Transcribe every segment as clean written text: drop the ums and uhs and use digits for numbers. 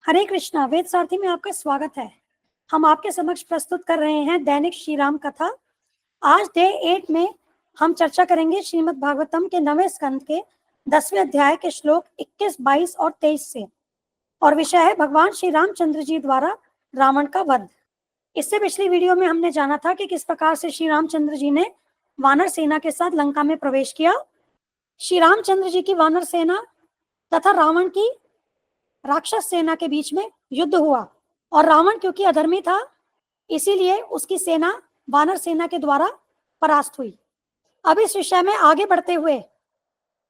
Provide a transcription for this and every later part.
हरे कृष्णा। वेद सारथी में आपका स्वागत है। हम आपके समक्ष प्रस्तुत कर रहे हैं दैनिक श्री राम कथा। आज डे 8 में हम चर्चा करेंगे श्रीमद् भागवतम के 9वें स्कंद के 10वें अध्याय के श्लोक 21, 22 और 23 से, और विषय है भगवान श्री रामचंद्र जी द्वारा रावण का वध। इससे पिछली वीडियो में हमने जाना था कि किस प्रकार से श्री रामचंद्र जी ने वानर सेना के साथ लंका में प्रवेश किया। श्री रामचंद्र जी की वानर सेना तथा रावण की राक्षस सेना के बीच में युद्ध हुआ, और रावण क्योंकि अधर्मी था इसीलिए उसकी सेना वानर सेना के द्वारा परास्त हुई। अब इस विषय में आगे बढ़ते हुए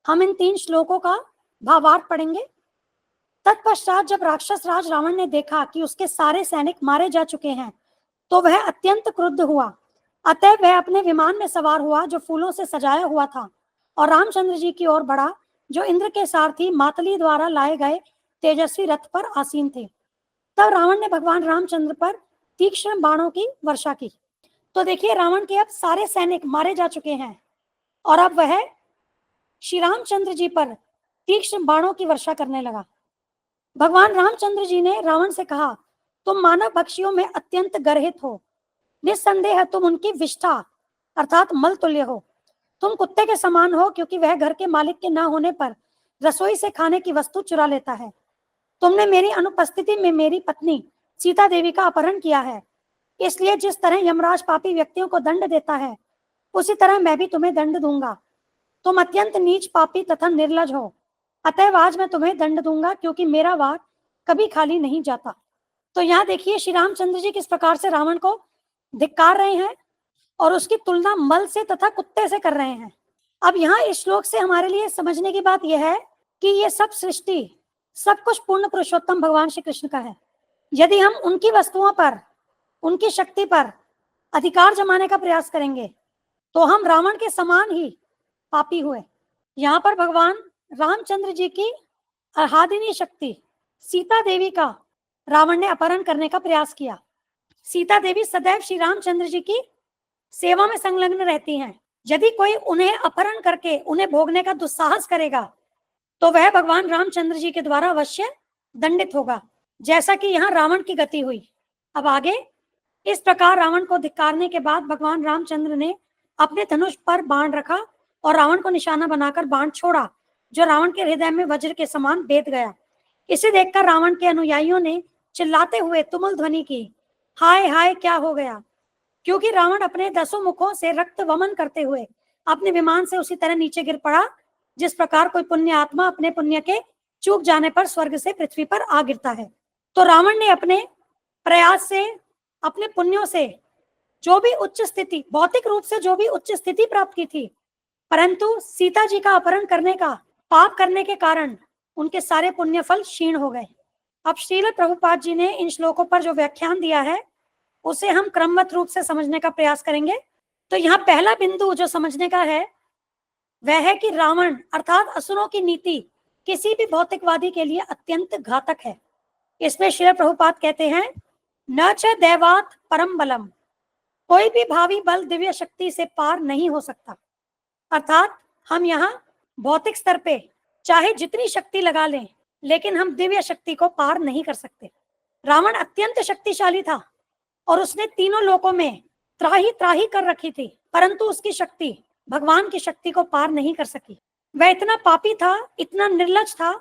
हम इन 3 श्लोकों का भावार्थ पढ़ेंगे। तत्पश्चात जब राक्षस राज रावण ने देखा कि उसके सारे सैनिक मारे जा चुके हैं तो वह अत्यंत क्रुद्ध हुआ। अतः वह अपने विमान में सवार हुआ जो फूलों से सजाया हुआ था और रामचंद्र जी की ओर बढ़ा जो इंद्र के सारथी मातली द्वारा लाए गए तेजस्वी रथ पर आसीन थे। तब रावण ने भगवान रामचंद्र पर तीक्ष्ण बाणों की वर्षा की। तो देखिए, रावण के अब सारे सैनिक मारे जा चुके हैं और अब वह श्री रामचंद्र जी पर तीक्ष्ण बाणों की वर्षा करने लगा। भगवान रामचंद्र जी ने रावण से कहा, तुम मानव भक्षियों में अत्यंत गर्हित हो। निस्संदेह तुम उनकी विष्ठा अर्थात मल तुल्य हो। तुम कुत्ते के समान हो क्योंकि वह घर के मालिक के न होने पर रसोई से खाने की वस्तु चुरा लेता है। तुमने मेरी अनुपस्थिति में मेरी पत्नी सीता देवी का अपहरण किया है, इसलिए जिस तरह यमराज पापी व्यक्तियों को दंड देता है उसी तरह मैं भी तुम्हें दंड दूंगा। तुम अत्यंत नीच, पापी तथा निर्लज हो, अतएव आज मैं तुम्हें दंड दूंगा क्योंकि मेरा वार कभी खाली नहीं जाता। तो यहाँ देखिए श्री रामचंद्र जी किस प्रकार से रावण को धिक्कार रहे हैं और उसकी तुलना मल से तथा कुत्ते से कर रहे हैं। अब यहाँ इस श्लोक से हमारे लिए समझने की बात यह है कि ये सब सृष्टि, सब कुछ पूर्ण पुरुषोत्तम भगवान श्री कृष्ण का है। यदि हम उनकी वस्तुओं पर, उनकी शक्ति पर अधिकार जमाने का प्रयास करेंगे तो हम रावण के समान ही पापी हुए। यहाँ पर भगवान रामचंद्र जी की आह्लादिनी शक्ति सीता देवी का रावण ने अपहरण करने का प्रयास किया। सीता देवी सदैव श्री रामचंद्र जी की सेवा में संलग्न रहती हैं। यदि कोई उन्हें अपहरण करके उन्हें भोगने का दुस्साहस करेगा तो वह भगवान रामचंद्र जी के द्वारा अवश्य दंडित होगा, जैसा कि यहाँ रावण की गति हुई। अब आगे इस प्रकार रावण को धिक्कारने के बाद भगवान रामचंद्र ने अपने धनुष पर बाण रखा और रावण को निशाना बनाकर बाण छोड़ा जो रावण के हृदय में वज्र के समान बेध गया। इसे देखकर रावण के अनुयायियों ने चिल्लाते हुए तुमुल ध्वनि की, हाय हाय क्या हो गया। क्योंकि रावण अपने 10 मुखों से रक्त वमन करते हुए अपने विमान से उसी तरह नीचे गिर पड़ा जिस प्रकार कोई पुण्य आत्मा अपने पुण्य के चूक जाने पर स्वर्ग से पृथ्वी पर आ गिरता है। तो रावण ने अपने प्रयास से, अपने पुण्यों से जो भी उच्च स्थिति, भौतिक रूप से जो भी उच्च स्थिति प्राप्त की थी, परंतु सीता जी का अपहरण करने का पाप करने के कारण उनके सारे पुण्य फल क्षीण हो गए। अब श्रील प्रभुपाद जी ने इन श्लोकों पर जो व्याख्यान दिया है उसे हम क्रमबद्ध रूप से समझने का प्रयास करेंगे। तो यहाँ पहला बिंदु जो समझने का है वह है कि रावण अर्थात असुरों की नीति किसी भी भौतिकवादी के लिए अत्यंत घातक है। इसमें श्रील प्रभुपाद कहते हैं, न च दैवात परम बलम, कोई भी भावी बल दिव्य शक्ति से पार नहीं हो सकता। अर्थात हम यहाँ भौतिक स्तर पे चाहे जितनी शक्ति लगा लें लेकिन हम दिव्य शक्ति को पार नहीं कर सकते। रावण अत्यंत शक्तिशाली था और उसने तीनों लोकों में त्राही त्राही कर रखी थी, परंतु उसकी शक्ति भगवान की शक्ति को पार नहीं कर सकी। वह इतना पापी था, इतना निर्लज था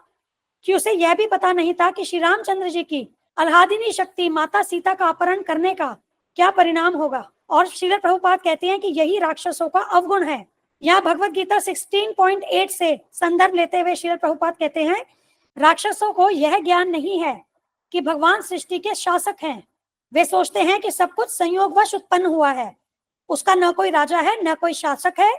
कि उसे यह भी पता नहीं था कि श्री रामचंद्र जी की आह्लादिनी शक्ति माता सीता का अपहरण करने का क्या परिणाम होगा। और श्रील प्रभुपाद कहते हैं कि यही राक्षसों का अवगुण है। यहाँ भगवत गीता 16.8 से संदर्भ लेते हुए श्रील प्रभुपाद कहते हैं, राक्षसों को यह ज्ञान नहीं है कि भगवान सृष्टि के शासक हैं। वे सोचते हैं कि सब कुछ संयोगवश उत्पन्न हुआ है, उसका न कोई राजा है, न कोई शासक है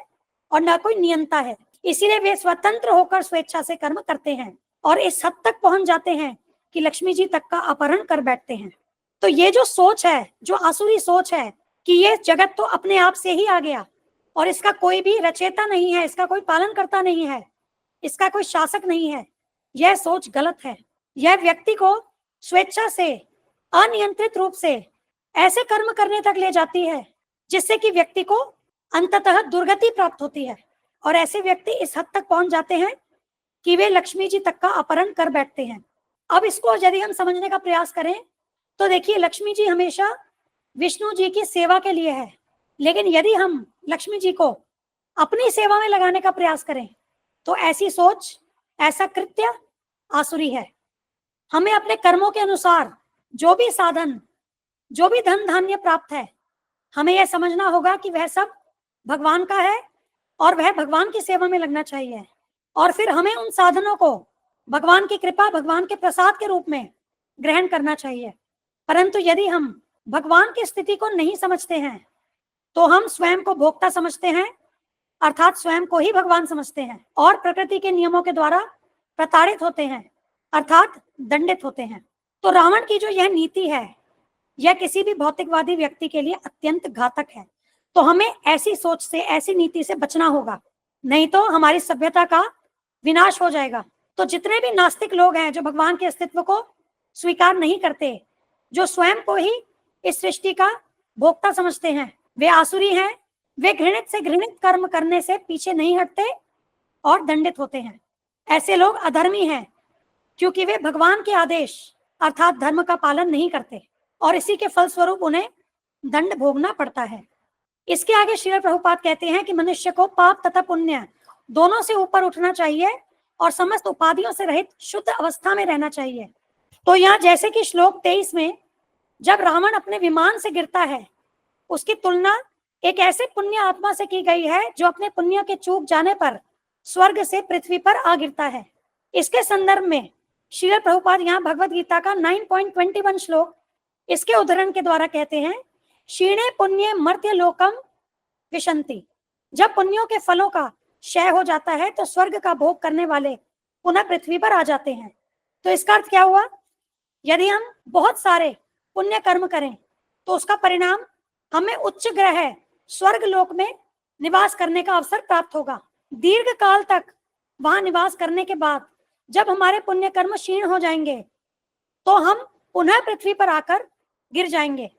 और न कोई नियंता है। इसीलिए वे स्वतंत्र होकर स्वेच्छा से कर्म करते हैं और इस हद तक पहुंच जाते हैं कि लक्ष्मी जी तक का अपहरण कर बैठते हैं। तो ये जो सोच है, जो आसुरी सोच है कि ये जगत तो अपने आप से ही आ गया और इसका कोई भी रचयिता नहीं है, इसका कोई पालन करता नहीं है, इसका कोई शासक नहीं है, यह सोच गलत है। यह व्यक्ति को स्वेच्छा से, अनियंत्रित रूप से ऐसे कर्म करने तक ले जाती है जिससे कि व्यक्ति को अंततः दुर्गति प्राप्त होती है और ऐसे व्यक्ति इस हद तक पहुंच जाते हैं कि वे लक्ष्मी जी तक का अपहरण कर बैठते हैं। अब इसको यदि हम समझने का प्रयास करें तो देखिए, लक्ष्मी जी हमेशा विष्णु जी की सेवा के लिए है, लेकिन यदि हम लक्ष्मी जी को अपनी सेवा में लगाने का प्रयास करें तो ऐसी सोच, ऐसा कृत्य आसुरी है। हमें अपने कर्मों के अनुसार जो भी साधन, जो भी धन धान्य प्राप्त है, हमें यह समझना होगा कि वह सब भगवान का है और वह भगवान की सेवा में लगना चाहिए। और फिर हमें उन साधनों को भगवान की कृपा, भगवान के प्रसाद के रूप में ग्रहण करना चाहिए। परंतु यदि हम भगवान की स्थिति को नहीं समझते हैं तो हम स्वयं को भोक्ता समझते हैं, अर्थात स्वयं को ही भगवान समझते हैं, और प्रकृति के नियमों के द्वारा प्रताड़ित होते हैं, अर्थात दंडित होते हैं। तो रावण की जो यह नीति है, यह किसी भी भौतिकवादी व्यक्ति के लिए अत्यंत घातक है। तो हमें ऐसी सोच से, ऐसी नीति से बचना होगा, नहीं तो हमारी सभ्यता का विनाश हो जाएगा। तो जितने भी नास्तिक लोग हैं जो भगवान के अस्तित्व को स्वीकार नहीं करते, जो स्वयं को ही इस सृष्टि का भोक्ता समझते हैं, वे आसुरी हैं। वे घृणित से घृणित कर्म करने से पीछे नहीं हटते और दंडित होते हैं। ऐसे लोग अधर्मी हैं क्योंकि वे भगवान के आदेश अर्थात धर्म का पालन नहीं करते और इसी के फलस्वरूप उन्हें दंड भोगना पड़ता है। इसके आगे श्रील प्रभुपाद कहते हैं कि मनुष्य को पाप तथा पुण्य दोनों से ऊपर उठना चाहिए और समस्त उपाधियों से रहित शुद्ध अवस्था में रहना चाहिए। तो यहाँ जैसे कि श्लोक 23 में जब रावण अपने विमान से गिरता है, उसकी तुलना एक ऐसे पुण्य आत्मा से की गई है जो अपने पुण्य के चूक जाने पर स्वर्ग से पृथ्वी पर आ गिरता है। इसके संदर्भ में श्रील प्रभुपाद यहाँ भगवत गीता का 9.21 श्लोक इसके उदाहरण के द्वारा कहते हैं, क्षीणे पुण्य मर्त्य लोकम विशंति। जब पुण्यों के फलों का क्षय हो जाता है तो स्वर्ग का भोग करने वाले पुनः पृथ्वी पर आ जाते हैं। तो इसका अर्थ क्या हुआ? यदि हम बहुत सारे पुण्य कर्म करें तो उसका परिणाम हमें उच्च ग्रह स्वर्ग लोक में निवास करने का अवसर प्राप्त होगा। दीर्घ काल तक वहां निवास करने के बाद जब हमारे पुण्य कर्म क्षीण हो जाएंगे तो हम पुनः पृथ्वी पर आकर गिर जाएंगे।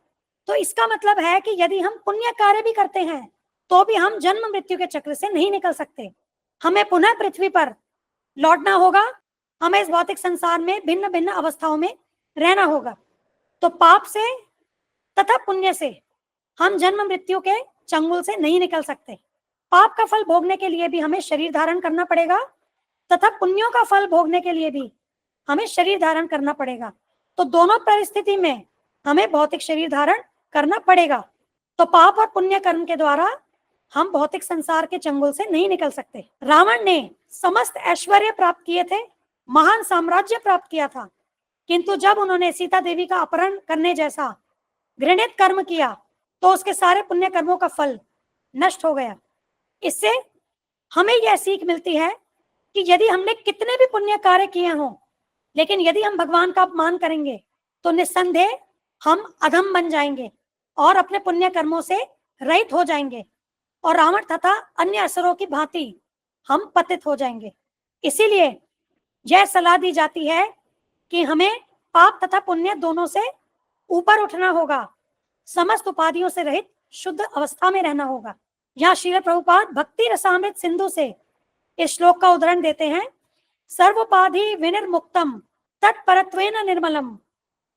तो इसका मतलब है कि यदि हम पुण्य कार्य भी करते हैं तो भी हम जन्म मृत्यु के चक्र से नहीं निकल सकते। हमें पुनः पृथ्वी पर लौटना होगा, हमें इस भौतिक संसार में भिन्न भिन्न अवस्थाओं में रहना होगा। तो पाप से तथा पुण्य से हम जन्म मृत्यु के चंगुल से नहीं निकल सकते। पाप का फल भोगने के लिए भी हमें शरीर धारण करना पड़ेगा तथा पुण्यों का फल भोगने के लिए भी हमें शरीर धारण करना पड़ेगा। तो दोनों परिस्थिति में हमें भौतिक शरीर धारण करना पड़ेगा। तो पाप और पुण्य कर्म के द्वारा हम भौतिक संसार के चंगुल से नहीं निकल सकते। रावण ने समस्त ऐश्वर्य प्राप्त किए थे, महान साम्राज्य प्राप्त किया था, किंतु जब उन्होंने सीता देवी का अपहरण करने जैसा घृणित कर्म किया तो उसके सारे पुण्य कर्मों का फल नष्ट हो गया। इससे हमें यह सीख मिलती है कि यदि हमने कितने भी पुण्य कार्य किए हों, लेकिन यदि हम भगवान का अपमान करेंगे तो निस्संदेह हम अधम बन जाएंगे और अपने पुण्य कर्मों से रहित हो जाएंगे और रावण तथा अन्य असुरों की भांति हम पतित हो जाएंगे। इसीलिए यह सलाह दी जाती है कि हमें पाप तथा पुण्य दोनों से ऊपर उठना होगा, समस्त उपाधियों से रहित शुद्ध अवस्था में रहना होगा। यहाँ श्रील प्रभुपाद भक्ति रसामृत सिंधु से इस श्लोक का उदाहरण देते हैं, सर्वोपाधि विनिर्मुक्तम तत्परत्वेन निर्मलम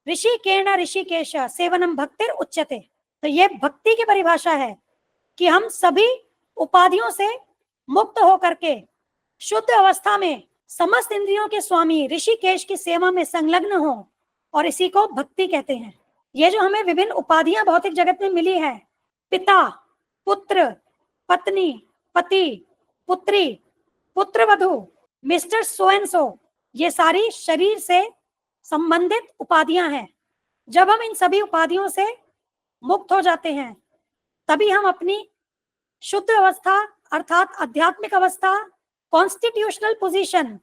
ऋषिकेण ऋषिकेश सेवनम भक्तिर उच्यते। तो ये भक्ति की परिभाषा है कि हम सभी उपाधियों से मुक्त होकर के शुद्ध अवस्था में समस्त इंद्रियों के स्वामी ऋषिकेश की सेवा में संलग्न हो, और इसी को भक्ति कहते हैं। ये जो हमें विभिन्न उपाधियां भौतिक जगत में मिली है, पिता, पुत्र, पत्नी, पति, पुत्री, पुत्रवधू, मिस्टर सो एंड सो, ये सारी शरीर से संबंधित उपाधियां हैं। जब हम इन सभी उपाधियों से मुक्त हो जाते हैं तभी हम अपनी शुद्ध अवस्था अर्थात आध्यात्मिक अवस्था, कॉन्स्टिट्यूशनल पोजीशन,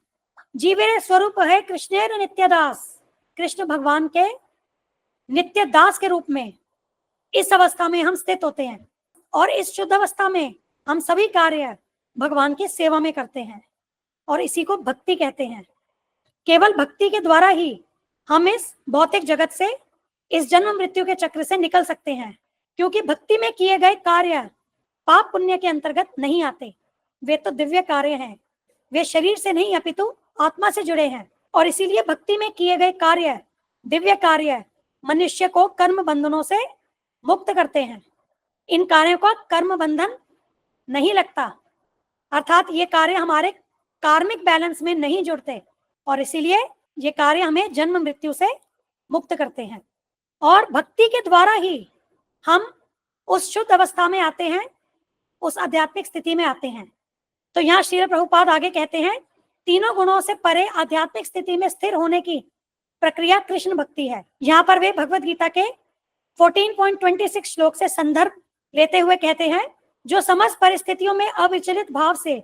जीवेर स्वरूप है कृष्णेर नित्यदास, कृष्ण भगवान के नित्य दास के रूप में इस अवस्था में हम स्थित होते हैं और इस शुद्ध अवस्था में हम सभी कार्य भगवान की सेवा में करते हैं और इसी को भक्ति कहते हैं। केवल भक्ति के द्वारा ही हम इस भौतिक जगत से, इस जन्म मृत्यु के चक्र से निकल सकते हैं, क्योंकि भक्ति में किए गए कार्य पाप पुण्य के अंतर्गत नहीं आते। वे तो दिव्य कार्य हैं, वे शरीर से नहीं अपितु आत्मा से जुड़े हैं। और इसीलिए भक्ति में किए गए कार्य, दिव्य कार्य, मनुष्य को कर्म बंधनों से मुक्त करते हैं। इन कार्यों का कर्म बंधन नहीं लगता, अर्थात ये कार्य हमारे कार्मिक बैलेंस में नहीं जुड़ते, और इसीलिए ये कार्य हमें जन्म मृत्यु से मुक्त करते हैं। और भक्ति के द्वारा ही हम उस शुद्ध अवस्था में आते हैं, उस आध्यात्मिक स्थिति में आते हैं। तो यहाँ श्रील प्रभुपाद आगे कहते हैं, तीनों गुणों से परे आध्यात्मिक स्थिति में स्थिर होने की प्रक्रिया कृष्ण भक्ति है। यहाँ पर वे भगवत गीता के 14.26 श्लोक से संदर्भ लेते हुए कहते हैं, जो समस्त परिस्थितियों में अविचलित भाव से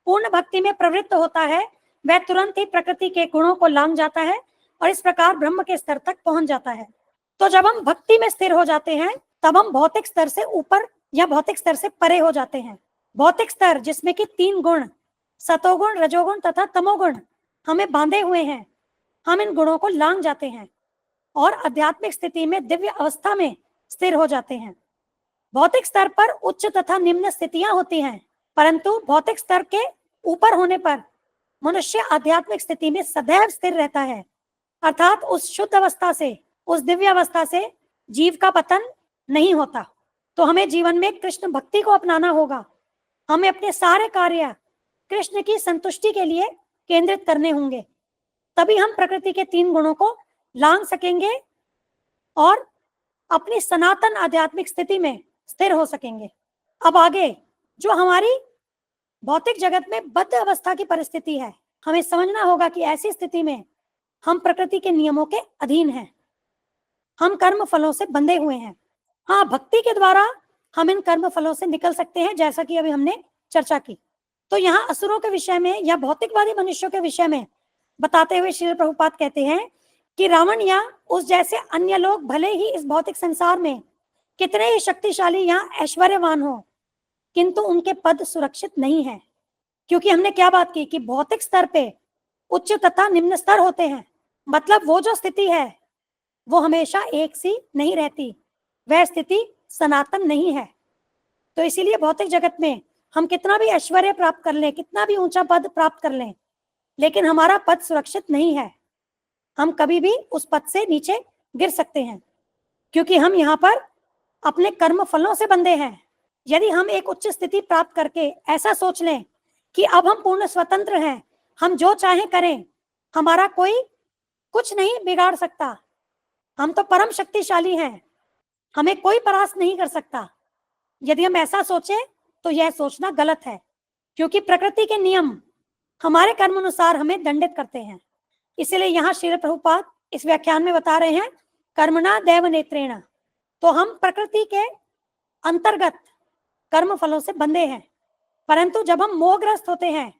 पूर्ण भक्ति में प्रवृत्त होता है, वह तुरंत ही प्रकृति के गुणों को लांघ जाता है और इस प्रकार ब्रह्म के स्तर तक पहुंच जाता है। तो जब हम भक्ति में स्थिर हो जाते हैं, तब हम भौतिक स्तर से ऊपर या भौतिक स्तर से परे हो जाते हैं। भौतिक स्तर जिसमें कि 3 गुण, सतोगुण, रजोगुण तथा तमोगुण हमें बांधे हुए हैं, हम इन गुणों को लांघ जाते हैं और आध्यात्मिक स्थिति में दिव्य अवस्था में स्थिर हो जाते हैं। भौतिक स्तर पर उच्च तथा निम्न स्थितियां होती हैं, परंतु भौतिक स्तर के ऊपर होने पर मनुष्य आध्यात्मिक स्थिति में सदैव स्थिर रहता है, अर्थात उस शुद्ध अवस्था से, उस दिव्य अवस्था से जीव का पतन नहीं होता। तो हमें जीवन में कृष्ण भक्ति को अपनाना होगा। हमें अपने सारे कार्य कृष्ण की संतुष्टि के लिए केंद्रित करने होंगे, तभी हम प्रकृति के 3 गुणों को लांघ सकेंगे और अपनी सनातन आध्यात्मिक स्थिति में स्थिर हो सकेंगे। अब आगे जो हमारी भौतिक जगत में बद्ध अवस्था की परिस्थिति है, हमें समझना होगा कि ऐसी स्थिति में हम प्रकृति के नियमों के अधीन हैं, हम कर्म फलों से बंधे हुए हैं। हाँ, भक्ति के द्वारा हम इन कर्म फलों से निकल सकते हैं, जैसा कि अभी हमने चर्चा की। तो यहाँ असुरों के विषय में या भौतिकवादी मनुष्यों के विषय में बताते हुए श्रील प्रभुपाद कहते हैं कि रावण या उस जैसे अन्य लोग भले ही इस भौतिक संसार में कितने ही शक्तिशाली या ऐश्वर्यवान हो, किंतु उनके पद सुरक्षित नहीं है। क्योंकि हमने क्या बात की कि भौतिक स्तर पे उच्च तथा निम्न स्तर होते हैं, मतलब वो जो स्थिति है वो हमेशा एक सी नहीं रहती, वह स्थिति सनातन नहीं है। तो इसीलिए भौतिक जगत में हम कितना भी ऐश्वर्य प्राप्त कर लें, कितना भी ऊंचा पद प्राप्त कर लें, लेकिन हमारा पद सुरक्षित नहीं है। हम कभी भी उस पद से नीचे गिर सकते हैं, क्योंकि हम यहाँ पर अपने कर्म फलों से बंधे हैं। यदि हम एक उच्च स्थिति प्राप्त करके ऐसा सोच लें कि अब हम पूर्ण स्वतंत्र हैं, हम जो चाहें करें, हमारा कोई कुछ नहीं बिगाड़ सकता, हम तो परम शक्तिशाली हैं, हमें कोई परास्त नहीं कर सकता, यदि हम ऐसा सोचें तो यह सोचना गलत है, क्योंकि प्रकृति के नियम हमारे कर्म अनुसार हमें दंडित करते हैं। इसलिए यहाँ श्रील प्रभुपाद इस व्याख्यान में बता रहे हैं, कर्मणा दैव नेत्रेण। तो हम प्रकृति के अंतर्गत कर्म फलों से बंधे हैं, परंतु जब हम मोहग्रस्त होते हैं,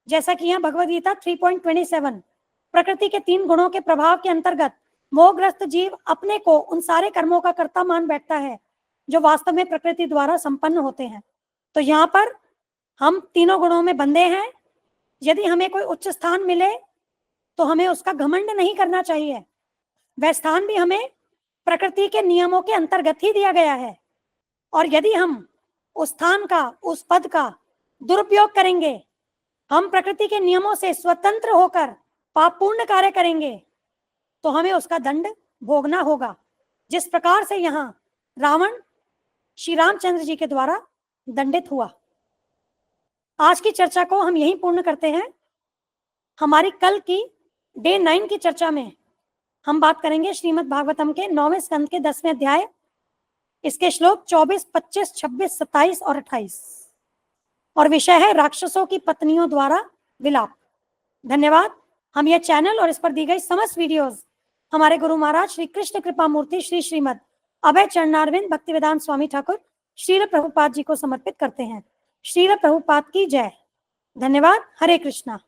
जैसा कि यहाँ भगवद गीता 3.27, प्रकृति के 3 गुणों के प्रभाव के अंतर्गत मोहग्रस्त जीव अपने को उन सारे कर्मों का कर्ता मान बैठता है जो वास्तव में प्रकृति द्वारा संपन्न होते हैं। तो यहाँ पर हम तीनों गुणों में बंधे हैं। यदि हमें कोई उच्च स्थान मिले तो हमें उसका घमंड नहीं करना चाहिए, वह स्थान भी हमें प्रकृति के नियमों के अंतर्गत ही दिया गया है। और यदि हम उस स्थान का, उस पद का दुरुपयोग करेंगे, हम प्रकृति के नियमों से स्वतंत्र होकर पापपूर्ण कार्य करेंगे, तो हमें उसका दंड भोगना होगा, जिस प्रकार से यहाँ रावण श्री रामचंद्र जी के द्वारा दंडित हुआ। आज की चर्चा को हम यहीं पूर्ण करते हैं। हमारी कल की डे 9 की चर्चा में हम बात करेंगे श्रीमद् भागवतम के 9वें स्कंद के 10वें अध्याय, इसके श्लोक 24, 25, 26, 27 और 28, और विषय है राक्षसों की पत्नियों द्वारा विलाप। धन्यवाद। हम यह चैनल और इस पर दी गई समस्त वीडियोस हमारे गुरु महाराज श्री कृष्ण कृपा मूर्ति श्री श्रीमद अभय चरणारविंद भक्तिवेदांत स्वामी ठाकुर श्रील प्रभुपाद जी को समर्पित करते हैं। श्रील प्रभुपाद की जय। धन्यवाद। हरे कृष्णा।